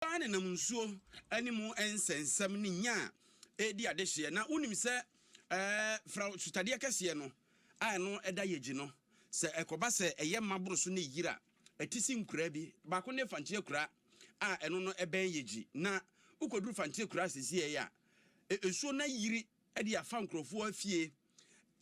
Bane na munsuo animu ensensem ni nya edi adehye na unim se fra sutade kese no a no eda yeji no se ekoba se eye mabro so ne yira etisi nkura bi ba ko ne Fante kura a eno no eben yeji na ukoduru Fante kura sisi ya esuo na yiri edi afa nkrofo afie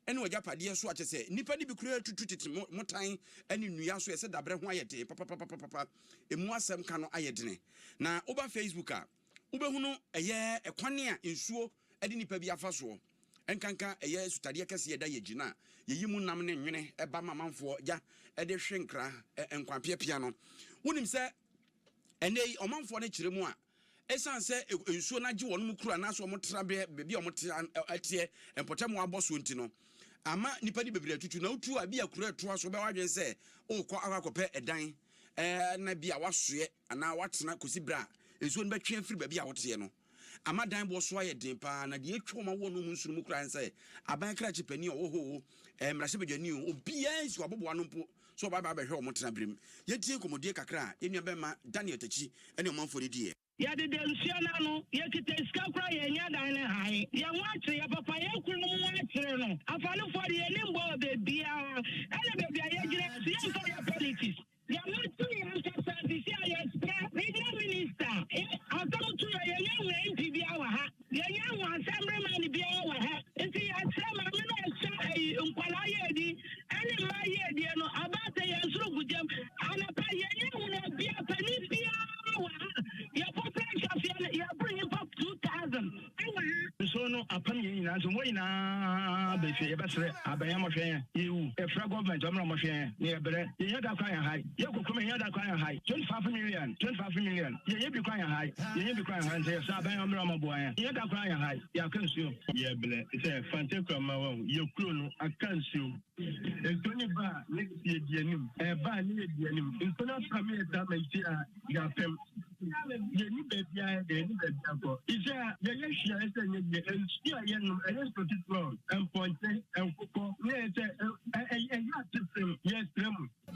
ene wajapade so achese nipa ni bi kura tututiti motan ene nua so ese dabre ho ayede papa emu asem ka no ayedene na oba Facebook a ubehunu eye ekwane a nsuo ede nipa bi afa so enkanka eye sutade kese yeda yegina yeyimu nam ne nwene eba mamanfo ja ede hwenkra enkwapiapia no wonim se ene omanfo ne kiremu a esan se nsuo na gye wonum kura na so omotra bebi omotra atie empotamo aboso ntino ama nipa di bebre atutu na utu abi akura to aso be wadwen se o kɔ akakɔpɛ edan na bia wasoe ana watena kosibra nsuo no betwe afiri babi a wote no ama dan bo so ayeden pa na de etwoma wonu mu nsuru mu kura nse aban kra chepani oho mrahye bedwani obia nsi wabobo anompo so ba behwe omotena brem yetie komodie kakra enua bema Daniel Tachi ene omanfo ne die ya de densia na no ye kite ska kura ye nya dan ne hai ye nwatre ya papa ye kunu mu nwatre no afale for ye ne mbo bebia ele bebia ye gire si ye for your politics ya mutu ye ntasa disi ye spra regional minister atamu tu ye nya NP bia wa ha ye nya wa assembly man bia wa ha enti ya sema me no sha nkwala ye di ene ma ye di no abate ye nsuru gudem anapa ye nya wa bia pani bia wa you bring him up 2,000. So no, upon you, as a way now, they say, Basre, Abayamafia, you, a frag government, Amramafia, near Bere, you had a cry high, you could come in, you had a cry high, 25 million, you be crying high, you be crying high, say, Sabayam boy, you had a cry high, you can sue, yeah, Bele, it's a Fante, you croon, I can't sue. And Tony Bar, next year, a bar near the enemy, in Puna Family damage, Yapem. You need that, yeah, they need that. Is there, yes, and still, yes, particular, and point, and football, yes, yes,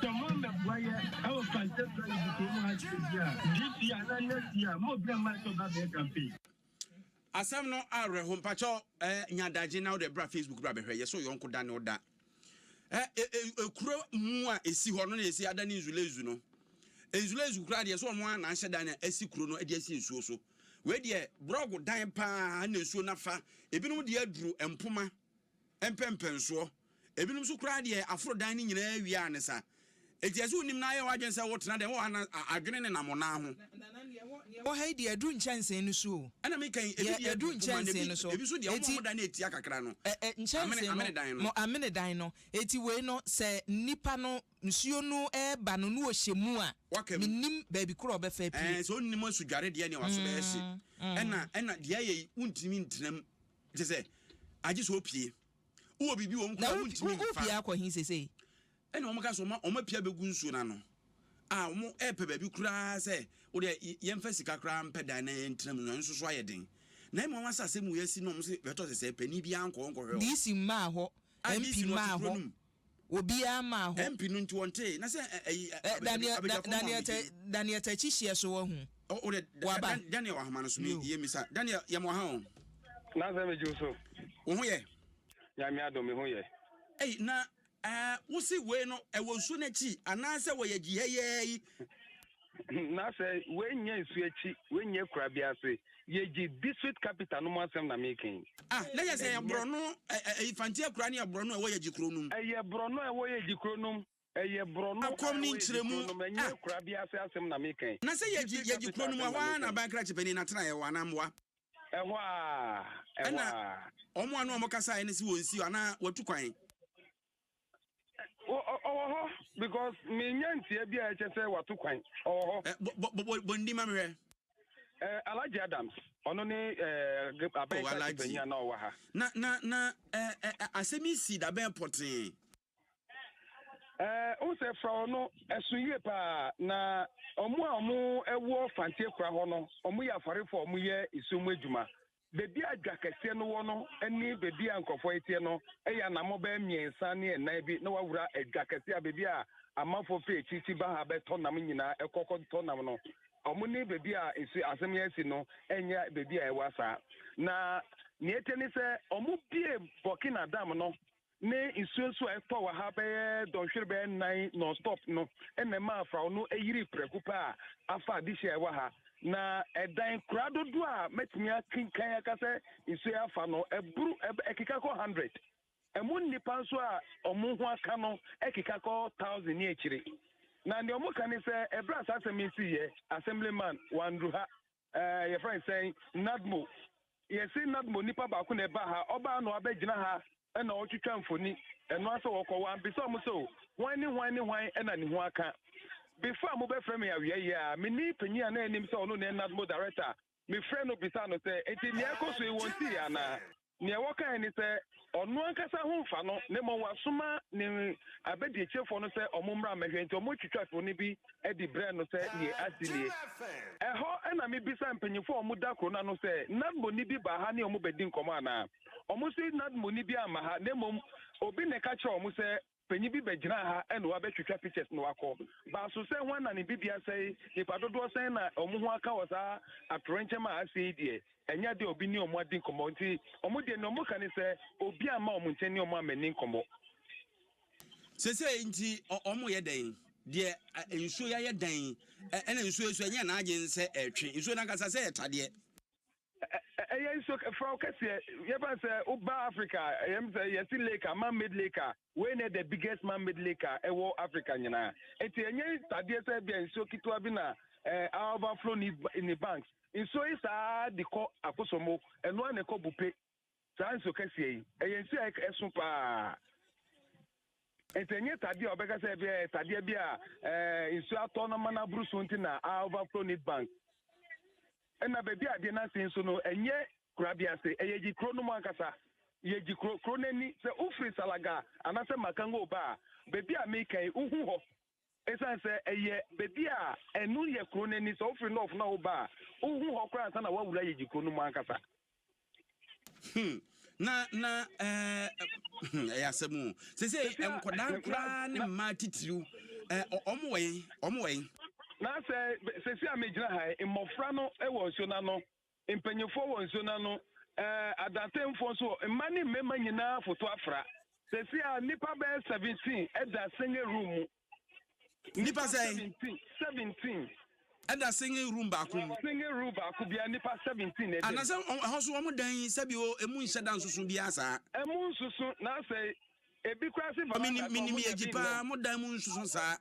someone that wire, our fantastic this year, and next year, more grandma to have their campaign. Asam no are hompacho nyadaje na the bra Facebook bra behwe yeso yonko da ne oda ekuro mu a esi ho no na esi ada ne nzulezu no enzulezu kura de so mo na ahye da na esi kuro no ede esi nsuo so we de brog dan pa na nsuo na fa ebinum de aduru empoma empempenso ebinum so kura de afro dan ni nyina wi anesa etiaso unim na aye wagen se wotena de wo ana adwene ne namona ho wo hai de adu nchanse no so ana me kan ebi adu nchanse no so ebi so de mo da na etia kakra no nchanse no mo amene dan no eti we no se nipa no nsuo no ba no no ohyemu a minim baby kro be fa pi so onnim asudware de ne waso be hye ena de aye untimi ntenam je se age so opie wo bibi wo nkwa untimi fa opie akọ hin sese ene omaka so ma pia begu nsuo na no mo epe baby kura se wo de yemfa sika kura mpeda na ntenam no nso so ayeden na mo wasase mu yasi no mo se beto se pani bia anko hwe disi ma ho MP ma ho obi ama ho MP no nti wonte na se Daniel Tachi hie so wo hu o de Daniel wa hama no so ye misa Daniel ye mo ha ho na se me juso wo hu ye ya mi Adom me hu ye na wo si we no e wo nsu na chi ana se wo ye giyeyi na se we nya nsu achi we nya kura bia se ye gi district capital no mo asem na making na ye se ya brono Fante kura ne ya brono e wo ye gi kronum ye brono e wo ye gi kronum ye brono akom ni nkyeremu no nya kura bia se asem na making na se ye gi kronum wa na bankra chepeni na tena ye wa na mwa ewa omo anu omo kasa ene si wonsi ana watu kwan because me nyantie bia e chese watu kwan bondi mamre Alaji Adams ono ni abenka benya na owa ha na asemi si da ben potin o se fra ono esuye pa na omo ewo Fante kura ho no omo ya fare fo omo ye isumu adwuma bebi adwa kese no wo no ani bebi ankofo etie no eya na mo ba miensa ne na bi na wawura adwa kese a bebi a amafo fe chichi ba ha beto nam nyina ekoko to nam no omuni bebi a isu asem yesi no enya bebi a ewasa na nieteni se omu bie Burkina Dam no ne isu so eto wa ha be don hwere be 9 non stop no enema afra no eyiri prekupa afa dihye ewa ha na edan krado do a metimi akinkan akase isu afa no eburu ekika ko 100 emu nipa nso a omu ho aka no ekika ko 1000 ni echire na ndi omu kan se ebra asem isi ye assemblyman wandruha your friend saying nadmo yesi nadmo nipa ba ko na eba ha oba no abegina ha na otwitwa mfoni eno aso wokọ ambisa omu so hwan na ni ho aka before mo be frame ya wie ya me ni panyi na enim se ono na nadmo director me friend no bisa no se enti ne ekoso e wonti ya na ne wokan ni se ono ankasa ho mfa no ne mo wasoma ne abedi echefo no se omumra mehwe enti omo twitwa fo ni bi edi bre no se ne asilie eho na me bisa mpanyifo omo da krona no se nadmo ni bi ba ha ne omo bedi nkomo ana omo se nadmo ni bi ama ha ne mom obi ne ka kire omo se panyi bi begina ha ene wa betwitwa pictures no akọ ba so se hwan na ne bibia sei ipa dodo sei na omo ho aka wasa atrenche ma asei die enya de obi ni omo adi nkomo nti omo de no omo kan se obi ama omo nche ni omo amani nkomo sese nti omo ye den de ensuo ya ye den ena ensuo eso enya na agye nse etwe ensuo na kasa se etade eye so from kase ye ba se uba Africa yem say yesi lake man-made lake we ne the biggest man-made lake ewo Africa nyina enti enye tade se bia ensuo kitwa bi na overflow in the banks ensuo isa de ko akosomo eno an ko bupe sa ensuo kase yi eye ensuo esun pa enti enye tade obeka se bia tade bia ensuo atọ mana brusu nti na overflow in bank ena bebi ade na sin so no enye kurabia se eyeji kro no mankasa yeji kro nani se ufri salaga anase makango ba bebi a mekai uhu ho esan se eye bebi a enu ye kro nani so ufri no of na ba uhu ho kra ansa na wawura yeji kro no mankasa na ya semu se enkodan kra ne ma titiru omo we na se si amejina ha imofra no ewo nso na no impanyefo wo nso na no adatemfo so mani mema nyina foto afra se si a nipa be 17 eda single room nipa say 17 eda single room ba ku bia nipa 17 eda anasa hoso wo dan sabi o emu nhye dan susu bia sa emu nsusu na se ebi kwasi ba minimi egipa mo dan mu nsusu sa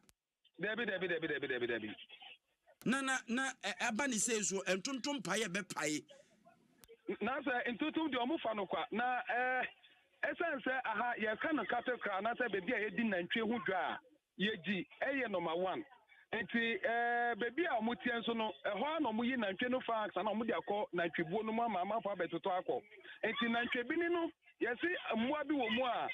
Debi. Na aba ni say so entontom paye be paye. Na say entontom de omo fa no kwa na essence aha ye ka no katekra na say bebi a ye di nantwe hu dwa yeji eye number 1. Enti bebi a omo tie nso no ho na omo yi nantwe no fa na omo de akọ nantwe buo no ma fa betoto akọ. Enti nantwe bi ni no ye si mmoa bi wo mu a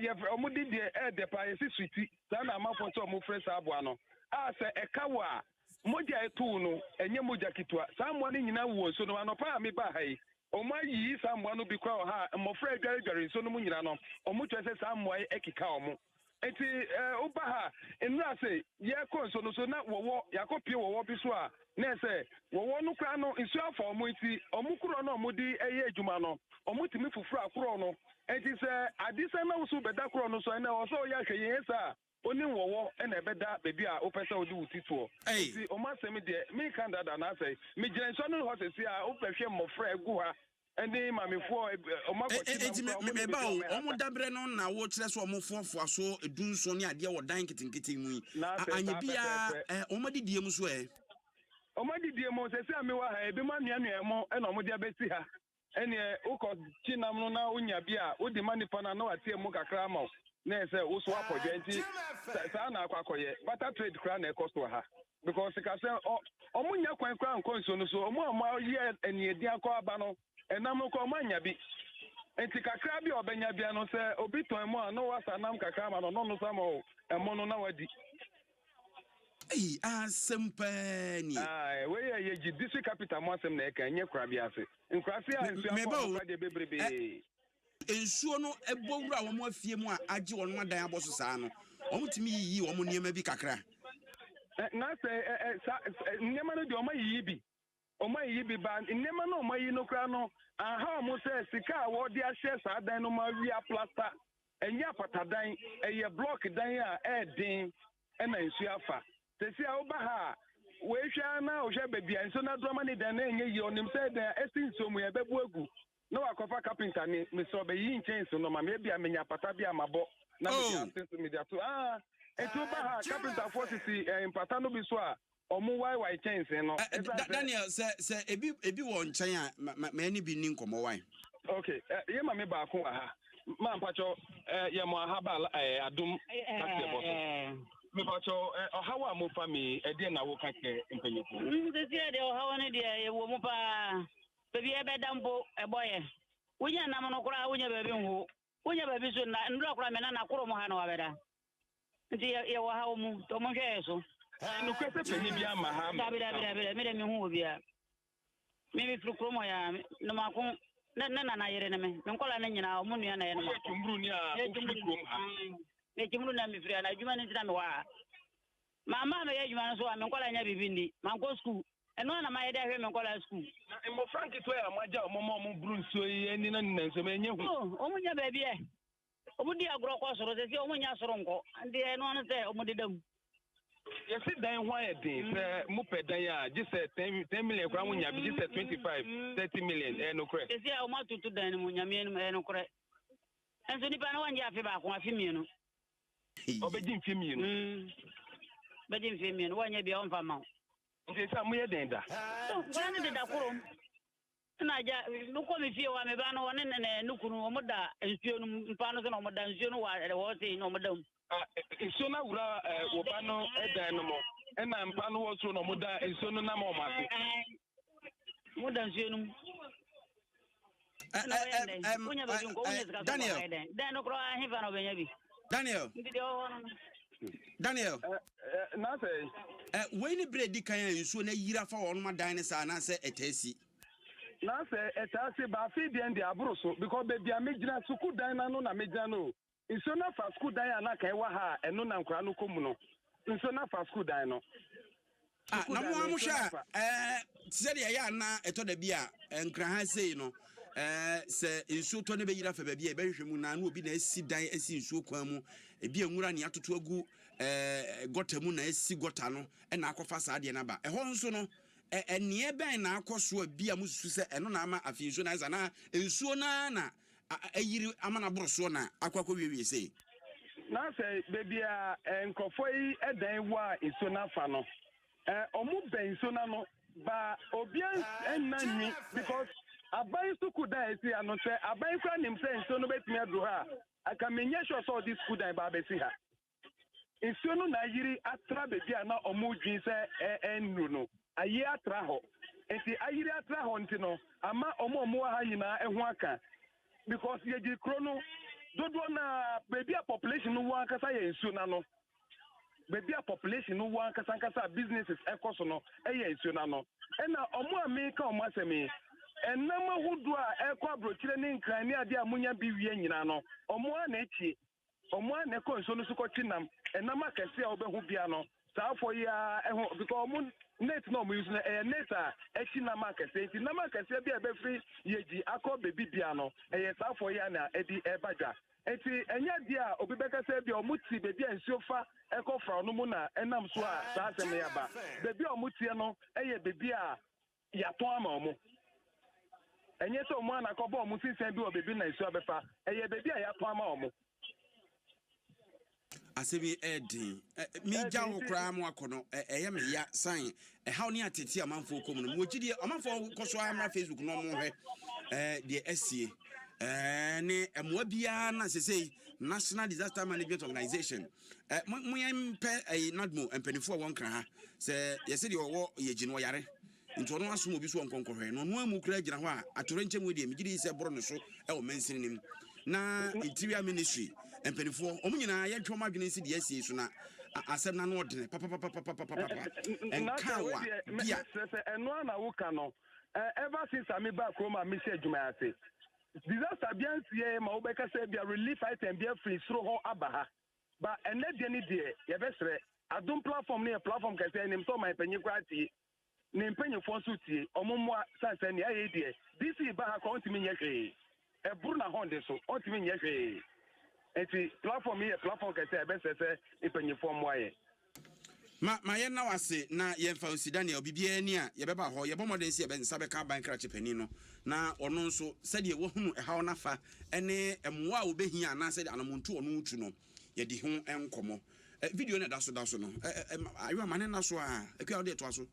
ye omo di de de pa ye si sweeti sa na amafo so omo fresh abo no a se ekawa moja etu no enye moja kitwa sa mmoa ni nyina wo so no anopa me ba hai omo yi sa mmoa no bi kwa ha mmofra adware so no mu nyina no omo twese sa mmoa ekika omo enti uba ha enra se ye ko so no so na wowo yakopie wowo bi so a na se wowo no kwa no nsu afọ omo enti omo kuro no omo di eye adwuma no omo timi fufuru akuro no enti se adisa na usu beda kuro no so na o so ya hweye esa oni wowo na ebeda bebi a opese odi utituo enti o ma se me de me kan dada na say me gire so no ho se si a opehwe mmofra egu ha eni mamefo o ma ko ti me ba o mo dabre no na wo kire so o mo fofo so edunso ne ade wo dan kitinkitin mu anya bia o ma didie mu so o ma didie mu se si a me wa ha ebi ma nua mo na o mo de abesi ha eni uko chinam no na unya bia udi manipa na no atie mu kakra ma na say wo so apodwe nti sa na akwakoye butter trade kra na ekosto ha because ka say omunya kwan kra nkonso no so omo ye eni edi akọ aba no enam ko omanya bi enti kakra bi obenya bia no say obi ton mu a no wasa nam kakra ma no samo emo no na wadi asempani we ye ji district capital mo asem na e kan nye kra bi ase nkrase a nsu afọ de bebrebe ensuo no ebowura wo mo afie mu a age wo no adan aboso saa no wo mutimi yi wo mo niema bi kakra na say nyema no de o ma yibi ba nyema no o ma yi no kra no aha mo say sika a wo de ahye sa dan no ma wi plaster enya patadan eye block dan a din na nsu afa sesi a wo ba ha we hwa na o hwa babia nso na drama ni dan na enye yi onim say dan esinso mu ye bebu egu na wakofa carpenter ni me so be yi nchen so no ma me bia menya pata bia mabo na me asenso media to etu ba ha carpenter forces impata no bi so a omu wai chance no Daniel say ebi wo nchen a ma ni bi ni nkomo wai okay ye ma me ba ko aha ma mpacho ye mo ahaba adom taxi boss me pacho ohawa mo fami e de na wo ka ke mpanyefo de tie de ohawa ne de ye wo mo pa bebi ebe dambo eboye wunya na mo kura wunya bebi nhu wunya bebi so na ndura kura me na kuro mo ha na wabeda nti ye wo hawo mu to mo hwe so no kwese penyi bia ma ha dabira me de me hu bia me bi fru kuro mo ya no ma ko na yere ne me nkola na nyina mo nua na ye no ma tumbru ni a fru kuro ha me tumbru na mi fri na adwuma ni tina me wa mama me ye adwuma no so me nkola nya bibindi man ko school eno na ma ye de hwe me nkola school na mo frank to ya maja mo bru nso yi ani na nso me enye hu o munya baby e o mudi agro ko soro se o munya soro nko ande eno no se o mudi dam yes dan ho ya din se mo pe dan ya ji se 10 million kwa munya bi ji se 25 30 million no kre se o ma tutu dan munya me no kre enso ni pa na wanje afi ba ko afi mienu obeji mfi mienu beji mfi mienu wanye bia on fa ma nti sa mo ye den da ngwana ne da kuro na ja nuko mi fie wa me ba no wone ne nukunu o moda nsuo no mpa no se no moda nsuo no wa se no moda nsuo na wura wo ba no edan no mo na mpa no wo so no moda nsuo no na ma o ma se moda nsuo no Daniel dan no kro ahifa no benya bi Daniel na say we ni bredi kan nsuo na yira fa won ma dan ne sa na se etasi na say etasi ba fi de ndi aburo so because baby amegina suku dan na no na megina no nsuo na fa suku dan na kai wa ha eno na nkura no komu no nsuo na fa suku dan no na mo amusha se de ya na eto da bi a nkra ha sei no se nsuo to ne be yira fa ba bi e be hwehwe mu na obi na esi dan esi nsuo kwan mu ebi enwura ne atoto agu gota mu na esi gota no na akofa sa de na ba ho nso no enie ben na akoso bi a mususu se eno na ama afi nsuo na za na nsuo na ayiri amana boroso na akwakọ wiewie sei na say baby a nkofo yi edan wa nsuo na fa no omu ben nsuo na no ba obi enanyi because abai suku dan esi ano se abai kwa nim se nsuo no betimi adro ha aka menye sure so this school dan ba besi ha nsuo no na yiri atra baby a na omu dwin se enru no ayi atra ho enti ayiri atra ho nti no ama omu ha nyina eho aka because ye gi krono dodo na baby a population no wan kasa ye nsuo na no baby a population no wan kasa businesses ekoso no ye nsuo na no na omu ameka omu asemi enama hudu a ekwa brochire ni nkran ni ade amunya bi wie nyina no omu a na echi omu a na ko nsuo no suko chinam enama kese a obehu bia no saafo ya ehu because omu net no mu use na net a echi na market enti na market bia e be free yeji akọ baby bia no saafo ya na edi ebaja enti enya dia obi bekasa bia omuti baby nsuo fa ekọ fra no mu na enam so a saasem ya ba baby omuti no baby a ya to ama omu enye so omu na akọ bo omu sinsen bi o baby na nsuo abefa baby a ya to ama omu asebi edin mi jawo kra mu akono eye me ya sign how ne atete amanfo komu no mo gidie amanfo koso amra Facebook no mo hwe de asie ne mo bia na sesei National Disaster Management Organization mo yempe nadmo empanifo won kra ha se yese de owo yeji no yare nti ono aso obi so nkonkohwe no no amu kra gina ho a atoro nche mu de mi gidi se boro no so wo mansini nim na interior ministry empanifo omu nyina ye twoma adwene si de asie so na asem na no odene papa enkawa bia eno na wuka no ever since I me back home I miss adwuma ase disaster bian sie ma obeka say bia relief item bia free sro ho abaha ba ene de ni de ye besre Adom platform ne platform kase nim so my penyi kwati ne penyi fo so tie omommo sanse ne aye die DC ba ha ko ntimi nye hwe e buru na honde so ntimi nye hwe enti platform here platform kase e be sese e penyi fo mo aye ma ye na wase na ye mfa osi Daniel bibia ni a ye beba ho ye bomoden se ye be nsa be ka ban kra chepani no na ono nso se de wo hunu e hawo nafa ene emwa obehia na se de anamontu ono utu no ye di ho enkomo video na daso no ayo amane na so a akwa de to aso